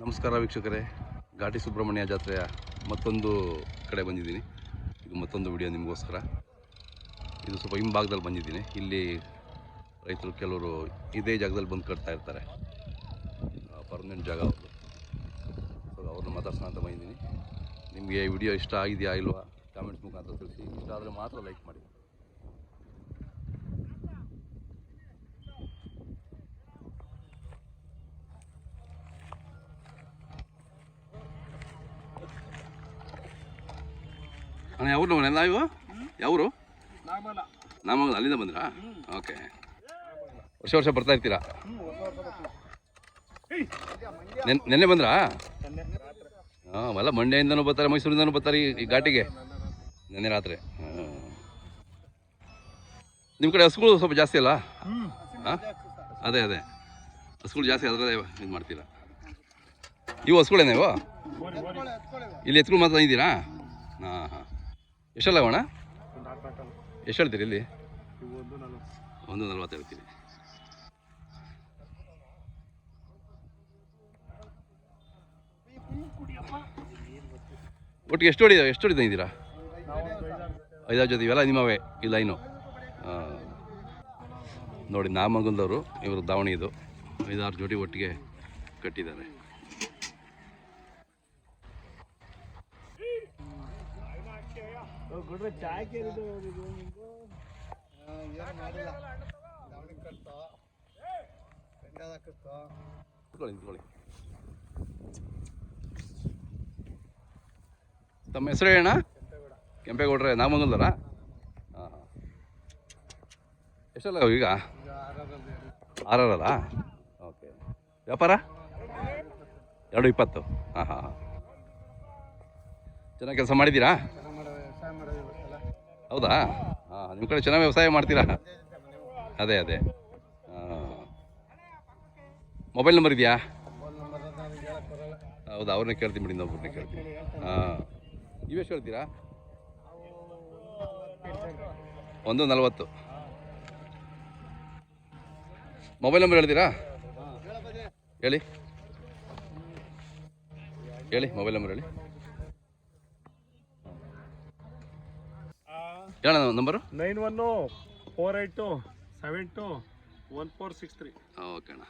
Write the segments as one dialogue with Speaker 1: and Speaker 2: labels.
Speaker 1: ನಮಸ್ಕಾರ ವೀಕ್ಷಕರೇ, ಘಾಟಿ ಸುಬ್ರಹ್ಮಣ್ಯ ಜಾತ್ರೆಯ ಮತ್ತೊಂದು ಕಡೆ ಬಂದಿದ್ದೀನಿ. ಇದು ಮತ್ತೊಂದು ವಿಡಿಯೋ ನಿಮಗೋಸ್ಕರ. ಇದು ಸ್ವಲ್ಪ ಹಿಂಭಾಗದಲ್ಲಿ ಬಂದಿದ್ದೀನಿ. ಇಲ್ಲಿ ರೈತರು ಕೆಲವರು ಇದೇ ಜಾಗದಲ್ಲಿ ಬಂದು ಕಟ್ತಾ ಇರ್ತಾರೆ, ಪರ್ಮನೆಂಟ್ ಜಾಗ ಅವ್ರದ್ದು. ಸೊ ಅವ್ರನ್ನ ಮಾತಾಡ್ಸೋಣ ಅಂತ ಬಂದಿದ್ದೀನಿ. ನಿಮಗೆ ವಿಡಿಯೋ ಇಷ್ಟ ಆಗಿದೆಯಾ ಇಲ್ವಾ ಕಾಮೆಂಟ್ಸ್ ಮುಖಾಂತರ ತಿಳಿಸಿ. ಇಷ್ಟ ಆದರೆ ಮಾತ್ರ ಲೈಕ್ ಮಾಡಿ. ಯಾವ್ರು ಮನೆಯಲ್ಲ ಇವು? ಯಾವರು? ನಾಮಗಲ್. ಅಲ್ಲಿಂದ ಬಂದ್ರಾ? ಓಕೆ. ವರ್ಷ ವರ್ಷ ಬರ್ತಾ ಇರ್ತೀರಾ? ನೆನ್ನೆ ಬಂದ್ರಾ? ಹಾಂ, ಎಲ್ಲ ಮಂಡ್ಯದಿಂದನೂ ಬರ್ತಾರೆ, ಮೈಸೂರಿಂದನೂ ಬರ್ತಾರೆ ಈ ಘಾಟಿಗೆ ನೆನ್ನೆ ರಾತ್ರಿ. ನಿಮ್ಮ ಕಡೆ ಹಸುಗಳು ಸ್ವಲ್ಪ ಜಾಸ್ತಿ ಅಲ್ಲ? ಹಾಂ, ಅದೇ ಹಸುಗಳು ಜಾಸ್ತಿ, ಅದರಲ್ಲೇ ಇದು ಮಾಡ್ತೀರಾ. ಇವು ಹಸುಗಳೇನ ಇವು? ಇಲ್ಲಿ ಎತ್ಕೊಂಡು ಮಾತ್ರ ಇದ್ದೀರಾ? ಹಾಂ ಹಾಂ. ಎಷ್ಟಲ್ಲ ಅಣ್ಣ? ಎಷ್ಟು ಹೇಳ್ತೀರಿ ಇಲ್ಲಿ? 140 ಹೇಳ್ತೀರಿ. ಒಟ್ಟಿಗೆ ಎಷ್ಟು ಹೊಡಿತಾ 5-6 ಜೊತೆ. ಇವೆಲ್ಲ ನಿಮ್ಮವೇ ಇಲ್ಲ ಇನ್ನು? ನೋಡಿ, ನಾಮಗಲ್ದವರು, ಇವರು ದಾವಣಿ. ಇದು 5-6 ಜೋಡಿ ಒಟ್ಟಿಗೆ ಕಟ್ಟಿದ್ದಾರೆ. ತಮ್ಮ ಹೆಸರು ಹೇಳಣ್ಣ? ಕೆಂಪೇಗೌಡ್ರೆ, ನಾಮಗಲ್ದರ? ಹಾಂ ಹಾಂ. ಎಷ್ಟಲ್ಲ ಈಗ? 6 ಓಕೆ. ವ್ಯಾಪಾರ 220. ಹಾಂ ಹಾಂ ಹಾಂ. ಚೆನ್ನಾಗಿ ಕೆಲಸ ಮಾಡಿದ್ದೀರಾ? ಹೌದಾ? ಹಾಂ, ನಿಮ್ಮ ಕಡೆ ಚೆನ್ನಾಗಿ ವ್ಯವಸಾಯ ಮಾಡ್ತೀರಾ? ಅದೇ ಹಾಂ. ಮೊಬೈಲ್ ನಂಬರ್ ಇದೆಯಾ? ಹೌದಾ, ಅವ್ರನ್ನೇ ಕೇಳ್ತೀನಿ ಬಿಡಿ, ಇನ್ನೊಬ್ಬರನ್ನೇ ಕೇಳ್ತೀನಿ. ಹಾಂ, ಇವೆಷ್ಟು ಹೇಳ್ತೀರಾ? 140. ಮೊಬೈಲ್ ನಂಬರ್ ಹೇಳ್ತೀರಾ? ಹೇಳಿ ಮೊಬೈಲ್ ನಂಬರ್ ಹೇಳಿ. ಹೇಳ ನಂಬರು.
Speaker 2: 9148721463.
Speaker 1: ಓಕೆ ಅಣ್ಣ.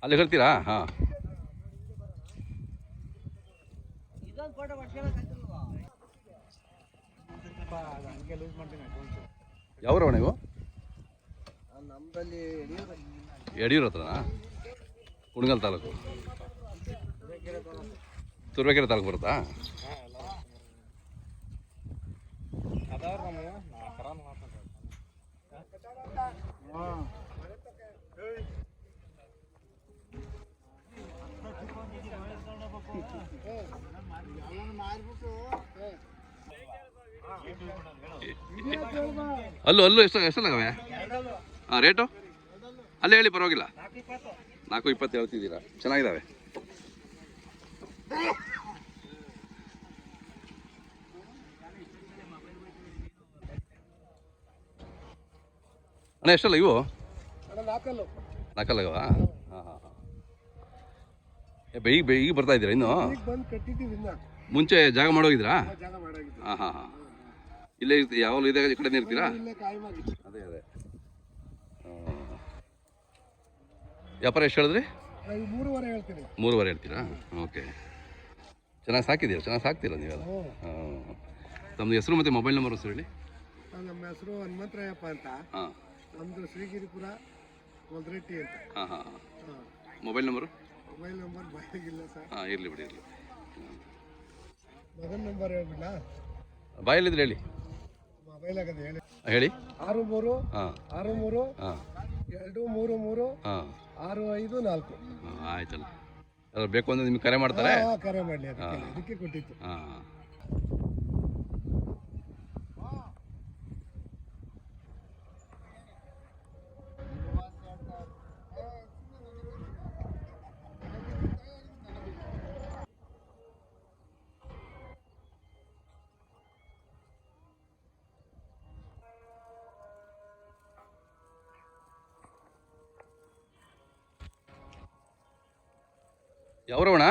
Speaker 1: ಅಲ್ಲಿ ಹೇಳ್ತೀರಾ? ಹಾಂ. ಯಾವ್ರವ ನೀವು? ಯಡಿಯೂರು ಹತ್ರನಾ? ಕುಣಗಲ್ ತಾಲೂಕು, ತುರುವೇಕೆರೆ ತಾಲೂಕು ಬರುತ್ತಾ? ಅಲ್ಲೂ ಎಷ್ಟಲ್ಲಾಗವೆ? ಹಾಂ, ರೇಟು ಅಲ್ಲೇ ಹೇಳಿ, ಪರವಾಗಿಲ್ಲ. 420 ಹೇಳ್ತಿದ್ದೀರಾ? ಚೆನ್ನಾಗಿದ್ದಾವೆ. ಅಣ್ಣ ಎಷ್ಟಲ್ಲ ಇವು? 4 ಹಾಂ ಹಾಂ ಹಾಂ. ಈಗ ಬರ್ತಾ ಇದ್ದೀರಾ ಇನ್ನು? ಮುಂಚೆ ಜಾಗ ಮಾಡೋಗಿದ್ರಾ? ಹಾಂ ಹಾಂ ಹಾಂ. ಇಲ್ಲೇ ಯಾವಾಗಲೂ ಇದೇ ಈ ಕಡೆನೇ ಇರ್ತೀರಾ? ಅದೇ ವ್ಯಾಪಾರ ಎಷ್ಟು ಹೇಳಿದ್ರಿ? 3.5 ಹೇಳ್ತೀರಾ? ಓಕೆ. ಚೆನ್ನಾಗಿ ಸಾಕ್ತೀರಾ ನೀವೆಲ್ಲ? ಹಾಂ. ತಮ್ಮದು ಹೆಸರು ಮತ್ತು ಮೊಬೈಲ್ ನಂಬರ್ ಹೆಸರು ಹೇಳಿ.
Speaker 2: ನಮ್ಮ ಹೆಸರು ಹನುಮಂತರಾಯಪ್ಪ ಅಂತ.
Speaker 1: ಹಾಂ.
Speaker 2: ನಮ್ಮದು ಶ್ರೀಗಿರಿಪುರ ಕೊಲ್ರೆಟ್ಟಿ ಅಂತ.
Speaker 1: ಹಾಂ ಹಾಂ ಹಾಂ. ಮೊಬೈಲ್ ನಂಬರ್
Speaker 2: ಬಾಯಿಗಿಲ್ಲ ಸರ್.
Speaker 1: ಹಾಂ, ಇರಲಿ ಬಿಡಿ.
Speaker 2: ಮಗನ ನಂಬರ್ ಹೇಳ್ಬಿಡ್ಲಾ?
Speaker 1: ಬಾಯಲ್ಲಿದ್ರೆ ಹೇಳಿ.
Speaker 2: ಮೊಬೈಲ್ ಆಗದೆ ಹೇಳಿ. 63
Speaker 1: ಹಾಂ
Speaker 2: 63
Speaker 1: ಹಾಂ
Speaker 2: 233
Speaker 1: ಹಾಂ
Speaker 2: 654.
Speaker 1: ಆಯ್ತಲ್ಲ. ಬೇಕು ಅಂದರೆ ನಿಮ್ಗೆ ಕರೆ ಮಾಡ್ತಾರೆ.
Speaker 2: ಕರೆ ಮಾಡಲಿ, ಅದಕ್ಕೆ ಕೊಟ್ಟಿತ್ತು.
Speaker 1: ಹಾಂ. ಯಾವ್ರವಣ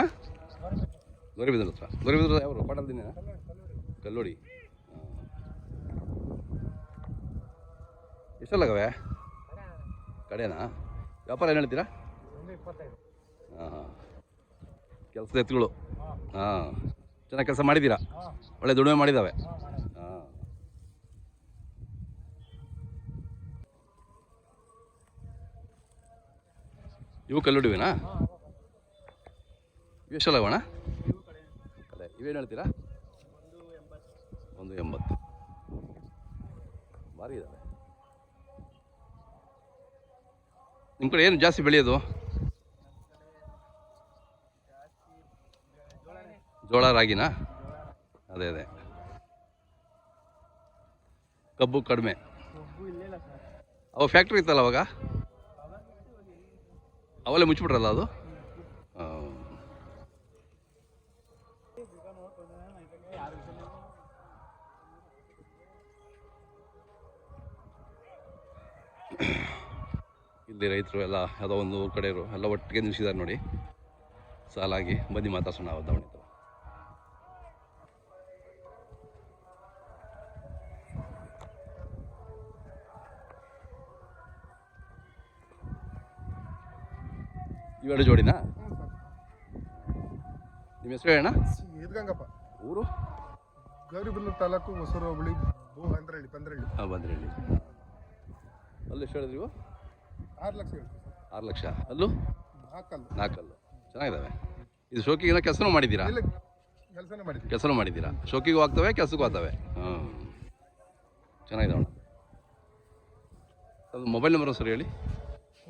Speaker 1: ಗೌರಿಬಿದ್ರ ಹತ್ರ ಗೌರಿಬಿದ್ರ ಯಾವ ಪಾಟಲ್ದಿನ ಕಲ್ಲೋಡಿ ಎಷ್ಟಲ್ಲಾಗವೆ ಕಡೆನಾ ವ್ಯಾಪಾರ ಏನು ಹೇಳ್ತೀರಾ ಹಾಂ ಹಾಂ ಕೆಲಸದ ಎತ್ತುಗಳು ಹಾಂ ಚೆನ್ನಾಗಿ ಕೆಲಸ ಮಾಡಿದ್ದೀರಾ ಒಳ್ಳೆ ದುಡಿಮೆ ಮಾಡಿದ್ದಾವೆ ಹಾಂ ಇವು ಕಲ್ಲುಡಿವೇನಾ ಇವು ಎಷ್ಟಲ್ಲಾಗೋಣ ಕಡೆ ಇವೇನು ಹೇಳ್ತೀರಾ 180 ಭಾರಿ ಇದ್ದಾವೆ ನಿಮ್ಮ ಕಡೆ ಏನು ಜಾಸ್ತಿ ಬೆಳೆಯೋದು ಜೋಳ ರಾಗಿನಾ ಅದೇ ಅದೇ ಕಬ್ಬು ಕಡಿಮೆ ಅವ ಫ್ಯಾಕ್ಟ್ರಿ ಇತ್ತಲ್ಲ ಅವಾಗ ಅವೆಲ್ಲ ಮುಚ್ಚಿಬಿಟ್ರಲ್ಲ ಅದು ಇಲ್ಲಿ ರೈತರು ಎಲ್ಲ ಯಾವುದೋ ಒಂದು ಊರ ಕಡೆಯವರು ಎಲ್ಲ ಒಟ್ಟಿಗೆ ನಿಲ್ಲಿಸಿದ್ದಾರೆ ನೋಡಿ ಸಾಲಾಗಿ ಬನ್ನಿ ಮಾತಾಡ್ಸೋಣ ಅವಧಾವಣೆ ಇವೆರಡು ಜೋಡಿನಾ ನಿಮ್ಮ ಹೆಸರು ಹೇಳಣ್ಣ
Speaker 2: ಇದ್ಗಂಗಪ್ಪ
Speaker 1: ಊರು
Speaker 2: ಗೌರಿಬಿದನೂರು ತಾಲೂಕು ಹೊಸೂರು ಹೋಬಳಿ ಬಂದ್ರಳ್ಳಿ ಬಂದ್ರಳ್ಳಿ
Speaker 1: ಹಾಂ ಬಂದ್ರಳ್ಳಿ ಅಲ್ಲಿ ಎಷ್ಟು ಹೇಳಿದ್ರಿ
Speaker 2: 6 ಲಕ್ಷ ಹೇಳ್ತೀವಿ
Speaker 1: 6 ಲಕ್ಷ ಅಲ್ಲೂ
Speaker 2: 4
Speaker 1: ಕಲ್ಲು ಚೆನ್ನಾಗಿದ್ದಾವೆ ಇದು ಶೋಕಿಗಿನ ಕೆಲಸನೂ ಮಾಡಿದ್ದೀರಾ
Speaker 2: ಇಲ್ಲ ಕೆಲಸನೇ ಮಾಡಿದ್ವಿ
Speaker 1: ಕೆಲಸನೂ ಮಾಡಿದ್ದೀರಾ ಶೋಕಿಗೂ ಆಗ್ತವೆ ಕೆಲಸಕ್ಕೂ ಆಗ್ತವೆ ಹಾಂ ಚೆನ್ನಾಗಿದ್ದಾವಣ್ಣ ಅದು ಮೊಬೈಲ್ ನಂಬರ್ ಸರ್ ಹೇಳಿ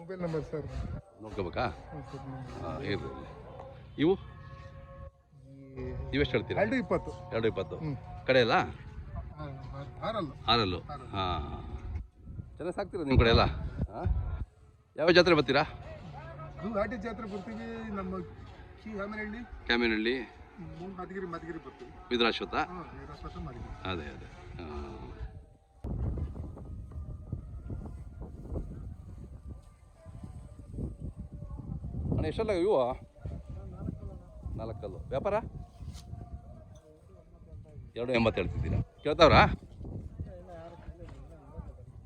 Speaker 2: ಮೊಬೈಲ್ ನಂಬರ್ ಸರ್
Speaker 1: ನೋಡ್ಕೋಬೇಕಾ ಹಾಂ ಇರಲಿ ಇವು ಇವೆಷ್ಟು ಹೇಳ್ತೀರಾ
Speaker 2: 220
Speaker 1: 220 ಕಡೆ ಅಲ್ಲ
Speaker 2: ಆರಲ್ಲು
Speaker 1: ಹಾಂ ಚೆನ್ನಾಗಿ ಸಾಕ್ತೀರಾ ನಿಮ್ಮ ಕಡೆ ಎಲ್ಲ ಹಾಂ ಯಾವ ಜಾತ್ರೆ ಬರ್ತೀರಾ
Speaker 2: ಘಾಟಿ ಜಾತ್ರೆ ಬರ್ತೀವಿ ನಮ್ಮ
Speaker 1: ಕ್ಯಾಮಿನಹಳ್ಳಿ
Speaker 2: ಮಧುಗಿರಿ ಬರ್ತೀವಿ
Speaker 1: ವಿದ್ರಾಶ್ವತ
Speaker 2: ಮಧುಗಿರಿ
Speaker 1: ಅದೇ ಅದೇ ಹಾಂ ಅಣ್ಣ ಎಷ್ಟಲ್ಲ ಇವು 4 ಕಲ್ಲು ವ್ಯಾಪಾರ 280 ಹೇಳ್ತಿದ್ದೀರಾ ಕೇಳ್ತಾವ್ರಾ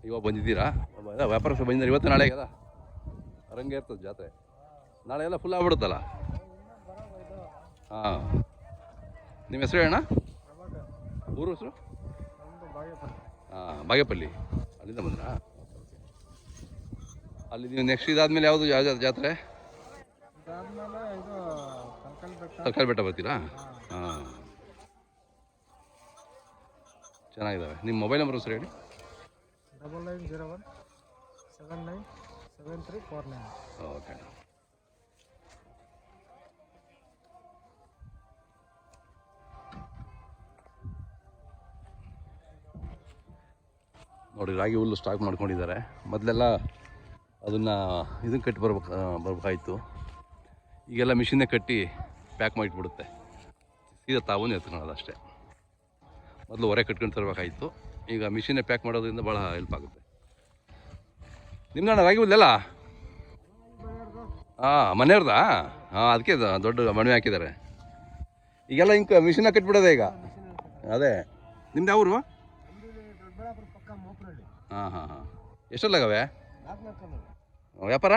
Speaker 1: ಇವಾಗ ಬಂದಿದ್ದೀರಾ ವ್ಯಾಪಾರ ಬಂದಿದ್ದಾರೆ ಇವತ್ತು ನಾಳೆಗೆ ಅದ ರಂಗೆ ಇರ್ತದೆ ಜಾತ್ರೆ ನಾಳೆ ಎಲ್ಲ ಫುಲ್ ಆಗ್ಬಿಡುತ್ತಲ್ಲ ಹಾಂ ನಿಮ್ಮ ಹೆಸರು ಹೇಳಣ್ಣ ಊರು ಹೆಸರು ಹಾಂ ಬಾಗೇಪಲ್ಲಿ ಅಲ್ಲಿಂದ ಬಂದ್ರಾ ಅಲ್ಲಿ ನೀವು ನೆಕ್ಸ್ಟ್ ಇದಾದ್ಮೇಲೆ ಯಾವುದು ಯಾವ ಜಾತ್ರೆ ತರಕಾರಿ ಬೆಟ್ಟ ಬರ್ತೀರಾ ಹಾಂ ಚೆನ್ನಾಗಿದ್ದಾವೆ ನಿಮ್ಮ ಮೊಬೈಲ್ ನಂಬರ್ ಹೆಸರು ಹೇಳಿ
Speaker 2: 9901797349
Speaker 1: ಓಕೆ ನೋಡಿ ರಾಗಿ ಹುಲ್ಲು ಸ್ಟಾಕ್ ಮಾಡ್ಕೊಂಡಿದ್ದಾರೆ ಮೊದಲೆಲ್ಲ ಅದನ್ನು ಇದನ್ನು ಕಟ್ಟಿ ಬರ್ಬೇಕಾಯ್ತು ಈಗೆಲ್ಲ ಮಿಷಿನ್ನೇ ಕಟ್ಟಿ ಪ್ಯಾಕ್ ಮಾಡಿಟ್ಬಿಡುತ್ತೆ ಸೀದಾ ತಾವು ಎತ್ಕೊಳ್ಳೋದು ಅಷ್ಟೇ ಮೊದಲು ಹೊರೆ ಕಟ್ಕೊಂಡು ತರಬೇಕಾಯ್ತು ಈಗ ಮಿಷಿನ್ನೇ ಪ್ಯಾಕ್ ಮಾಡೋದ್ರಿಂದ ಭಾಳ ಹೆಲ್ಪ್ ಆಗುತ್ತೆ ನಿಮ್ದಣ್ಣ ರಾಗಿ ಹುಲ್ಲೆಲ್ಲ ಹಾಂ ಮನೆಯವ್ರದಾ ಹಾಂ ಅದಕ್ಕೆ ದೊಡ್ಡ ಮಣವೆ ಹಾಕಿದ್ದಾರೆ ಈಗೆಲ್ಲ ಹಿಂಗೆ ಮಿಷಿನ ಕಟ್ಬಿಡೋದೆ ಈಗ ಅದೇ ನಿಮ್ದು ಯಾವ ಊರು ಹಾಂ ಹಾಂ ಹಾಂ ಎಷ್ಟಲ್ಲಾಗವೆ ವ್ಯಾಪಾರ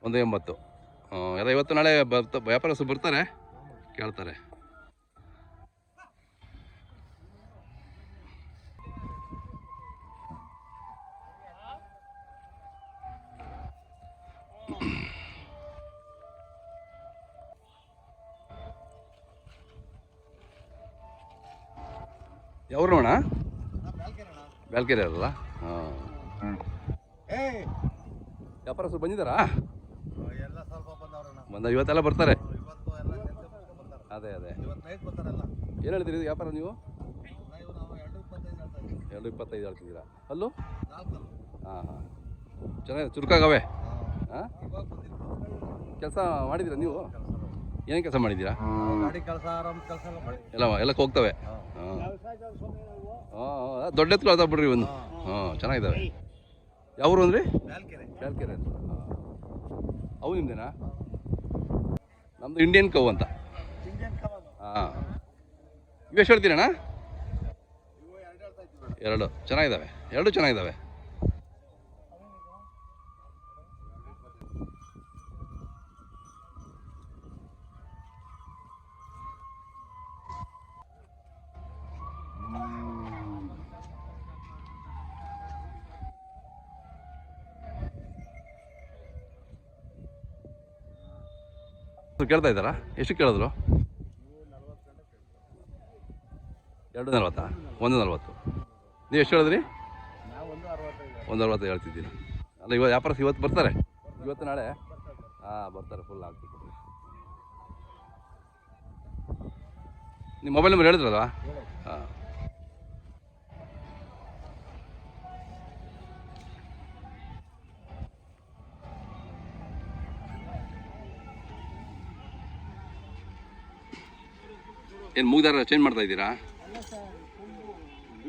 Speaker 1: 180 ಎಲ್ಲ ಇವತ್ತು ನಾಳೆ ವ್ಯಾಪಾರಸ್ಥರು ಬರ್ತಾರೆ ಕೇಳ್ತಾರೆ ಯಾವ್ರು ಅಣ್ಣ ಬ್ಯಾಲ್ಕೆರೆ ಅಲ್ಲ ಹಾಂ ವ್ಯಾಪಾರಸ್ಥರು ಬಂದಿದ್ದಾರಾ ಬಂದ ಇವತ್ತೆಲ್ಲ ಬರ್ತಾರೆ ಅದೇ ಅದೇ ಏನು ಹೇಳ್ತೀರಿ ಇದು ವ್ಯಾಪಾರ ನೀವು 225 ಹೇಳ್ತಿದ್ದೀರಾ ಅಲ್ಲೂ ಹಾಂ ಹಾಂ ಚೆನ್ನಾಗಿ ಚುರುಕಾಗವೆ ಹಾಂ ಕೆಲಸ ಮಾಡಿದ್ದೀರಾ ನೀವು ಏನು ಕೆಲಸ ಮಾಡಿದ್ದೀರಾ ಎಲ್ಲಕ್ಕೆ ಹೋಗ್ತವೆ ಹಾಂ ಹಾಂ ದೊಡ್ಡ ಎತ್ಗಳು ಅದಾವ ಬಿಡ್ರಿ ಒಂದು ಹಾಂ ಚೆನ್ನಾಗಿದ್ದಾವೆ ಯಾವ ಊರು ಅಂದ್ರಿ ಬ್ಯಾಲ್ಕೆರೆ ಅಂತ ಹಾಂ ಅವು ನಿಮ್ದೇನಾ ನಮ್ಮದು ಇಂಡಿಯನ್ ಕೌ ಅಂತ.
Speaker 2: ಇಂಡಿಯನ್ ಕವ
Speaker 1: ಹಾಂ, ಇವೆಷ್ಟು ಹೇಳ್ತೀರಣ್ಣ? ಎರಡು ಚೆನ್ನಾಗಿದ್ದಾವೆ, ಎರಡು ಚೆನ್ನಾಗಿದ್ದಾವೆ. ಕೇಳ್ತಾ ಇದ್ದಾರಾ? ಎಷ್ಟು ಕೇಳಿದ್ರು? 240. 140. ನೀವು ಎಷ್ಟು ಹೇಳಿದ್ರಿ?
Speaker 2: ನಾವು 165.
Speaker 1: 160 ಹೇಳ್ತಿದ್ದೀನಿ. ಅಲ್ಲ, ಇವತ್ತು ವ್ಯಾಪಾರಸ್ ಇವತ್ತು ಬರ್ತಾರೆ, ಇವತ್ತು ನಾಳೆ ಹಾಂ ಬರ್ತಾರೆ, ಫುಲ್ ಆಗ್ತಿತ್ತು. ನಿಮ್ಮ ಮೊಬೈಲ್ ನಂಬರ್ ಹೇಳಿದ್ರಲ್ಲ? ಹಾಂ. ಏನು ಮೂಗ್ದಾರ ಚೇಂಜ್ ಮಾಡ್ತಾ ಇದ್ದೀರಾ?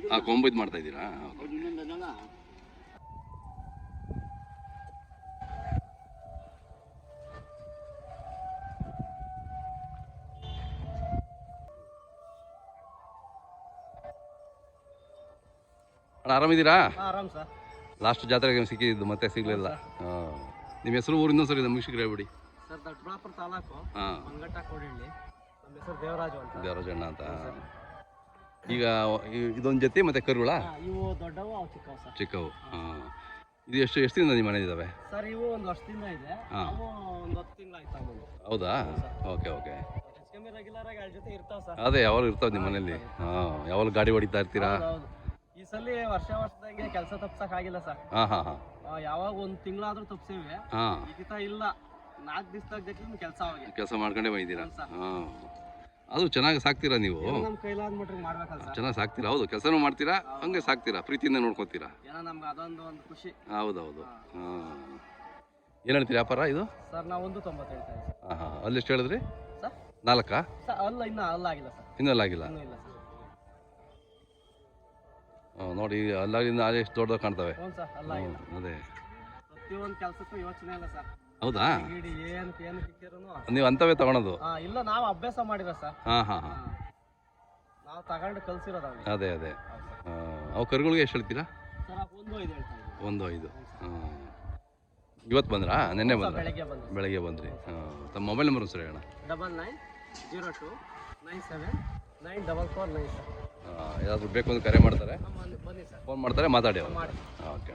Speaker 1: ಹಾಂ, ಕೊಂಬು ಇದು ಮಾಡ್ತಾ ಇದ್ದೀರಾ? ಅಣ್ಣ ಆರಾಮಿದ್ದೀರಾ?
Speaker 2: ಆರಾಮ್ ಸರ್.
Speaker 1: ಲಾಸ್ಟ್ ಜಾತ್ರೆಗೆ ಸಿಕ್ಕಿದ್ದು ಮತ್ತೆ ಸಿಗಲಿಲ್ಲ. ಹಾಂ, ನಿಮ್ಮ ಹೆಸರು ಊರು ಇನ್ನೊಂದು ಸರಿ ನಮಗೆ ಶೀಘ್ರ ಹೇಳ್ಬಿಡಿ.
Speaker 2: ಸರ್ ದೊಡ್ಡಬಳ್ಳಾಪುರ ತಾಲೂಕು
Speaker 1: ಹಾಂ,
Speaker 2: ಮಂಗಟ್ಟ ಕೋಡಿಹಳ್ಳಿ. ನಮ್ಮ ಹೆಸರು ದೇವರಾಜು ಅಂತ.
Speaker 1: ದೇವರಾಜಣ್ಣ ಅಂತ. ಈಗ ಇದೊಂದು ಜೊತೆ ಮತ್ತೆ ಕರುಗಳ
Speaker 2: ಇವು ದೊಡ್ಡವು, ಅವು ಚಿಕ್ಕವು ಸರ್.
Speaker 1: ಚಿಕ್ಕವು. ಹಾಂ, ಇದು ಎಷ್ಟು ದಿನದಿಂದ ನಿಮ್ಮ ಮನೆ ಇದ್ದಾವೆ?
Speaker 2: ಸರ್ ಇವು ಒಂದು ವರ್ಷದಿಂದ ಇದೆ.
Speaker 1: ಹಾಂ.
Speaker 2: ಅವು ಒಂದು 10 ತಿಂಗಳಾಯ್ತು ಆಮೇಲೆ.
Speaker 1: ಹೌದಾ? Okay okay.
Speaker 2: ಹೆಚ್ಚು ರೆಗ್ಯುಲರ್ ಆಗಿ 2 ಜೊತೆ ಇರ್ತಾವೆ ಸರ್.
Speaker 1: ಅದೇ ಯಾವಾಗ ಇರ್ತಾವೆ ನಿಮ್ಮ ಮನೇಲಿ? ಹಾಂ, ಯಾವಾಗ ಗಾಡಿ ಹೊಡಿತಾ ಇರ್ತೀರಾ?
Speaker 2: ಹೌದು. ಈ ಸಲ ವರ್ಷದಾಗೆ ಕೆಲಸ ತಪ್ಸಕ್ ಆಗಿಲ್ಲ ಸರ್.
Speaker 1: ಹಾಂ ಹಾಂ ಹಾಂ
Speaker 2: ಯಾವಾಗ ಒಂದು ತಿಂಗಳಾದ್ರೂ ತಪ್ಸೇವೆ.
Speaker 1: ಹಾಂ,
Speaker 2: ಈಗಿತ ಇಲ್ಲ, 4 ದಿವಸದಾಗ ಕೆಲಸ ಆಗಿ
Speaker 1: ಕೆಲಸ ಮಾಡ್ಕೊಂಡೇ ಬಂದಿದ್ದೀರಾ?
Speaker 2: ಹೌದು ಸರ್.
Speaker 1: ಹಾಂ, ಅದು ಚೆನ್ನಾಗಿ ಸಾಕ್ತೀರಾ ನೀವು?
Speaker 2: ನಮ್ಮ ಕೈಲಾದ ಮಟ್ಟಿಗೆ ಮಾಡ್ಬೇಕಲ್ಲ ಸರ್.
Speaker 1: ಚೆನ್ನಾಗಿ ಸಾಕ್ತೀರಾ? ಹೌದು, ಕೆಲಸನೂ ಮಾಡ್ತೀರಾ, ಹಂಗೆ ಸಾಕ್ತೀರಾ, ಪ್ರೀತಿಯಿಂದ ನೋಡ್ಕೊತೀರಾ?
Speaker 2: ಏನೋ ನಮ್ಗೆ ಅದೊಂದು ಖುಷಿ.
Speaker 1: ಹೌದೌದು. ಹಾಂ, ಏನು ಹೇಳ್ತೀರಿ ವ್ಯಾಪಾರ ಇದು?
Speaker 2: ಸರ್ ನಾವು 190 ಹೇಳ್ತಾ ಇದ್ದೀವಿ ಸರ್.
Speaker 1: ಹಾಂ ಹಾಂ, ಅಲ್ಲಿ ಎಷ್ಟು ಹೇಳಿದ್ರಿ?
Speaker 2: ಸರ್
Speaker 1: 4?
Speaker 2: ಸರ್ ಅಲ್ಲ, ಇನ್ನೂ ಅಲ್ಲಾಗಿಲ್ಲ ಸರ್.
Speaker 1: ಇನ್ನೂ ಆಗಿಲ್ಲ.
Speaker 2: ಇನ್ನೂ ಇಲ್ಲ ಸರ್.
Speaker 1: ನೋಡಿ, ಅಲ್ಲಾಗಿಂದ ಅಲ್ಲಿ ಎಷ್ಟು ದೊಡ್ಡದಾಗಿ ಕಾಣ್ತವೆ.
Speaker 2: ಹ್ಞೂ ಸರ್, ಅಲ್ಲಾಗಿಲ್ಲ.
Speaker 1: ಅದೇ,
Speaker 2: ಪ್ರತಿಯೊಂದು ಕೆಲಸಕ್ಕೂ ಯೋಚನೆ ಇಲ್ಲ ಸರ್.
Speaker 1: ಹೌದಾ?
Speaker 2: ಗಿಡಿ ಏನು ಕಿಕ್ಕಿರೂ
Speaker 1: ನೀವು ಅಂಥವೇ ತಗೊಳೋದು?
Speaker 2: ಇಲ್ಲ, ನಾವು ಅಭ್ಯಾಸ ಮಾಡಿರೋ ಸರ್.
Speaker 1: ಹಾಂ ಹಾಂ ಹಾಂ,
Speaker 2: ನಾವು ತಗೊಂಡು ಕಲ್ಸಿರೋದು ಅವ್ನಿಗೆ.
Speaker 1: ಅದೇ ಅದೇ. ಅವು ಕರುಗಳಿಗೆ ಎಷ್ಟು ಹೇಳ್ತೀರಾ?
Speaker 2: ಸರ್ ಅವು 1.5 ಹೇಳ್ತಾ ಇದ್ದೀವಿ.
Speaker 1: 1.5. ಹಾಂ, ಇವತ್ತು ಬಂದ್ರಾ? ನೆನ್ನೆ ಬಂದ್ರಾ?
Speaker 2: ಬೆಳಗ್ಗೆ ಬಂದು.
Speaker 1: ಬೆಳಗ್ಗೆ ಬಂದ್ರಿ. ಹಾಂ, ತಮ್ಮ ಮೊಬೈಲ್ ನಂಬರ್ ಸರಿ ಹೇಳೋಣ.
Speaker 2: 9902979449 ಸರ್.
Speaker 1: ಯಾರಾದರೂ ಬೇಕು ಅಂತ ಕರೆ ಮಾಡ್ತಾರೆ,
Speaker 2: ಬನ್ನಿ ಸರ್.
Speaker 1: ಫೋನ್ ಮಾಡ್ತಾರೆ, ಮಾತಾಡಿ ಅವ್ರು.
Speaker 2: ಮಾಡಿ.
Speaker 1: ಓಕೆ.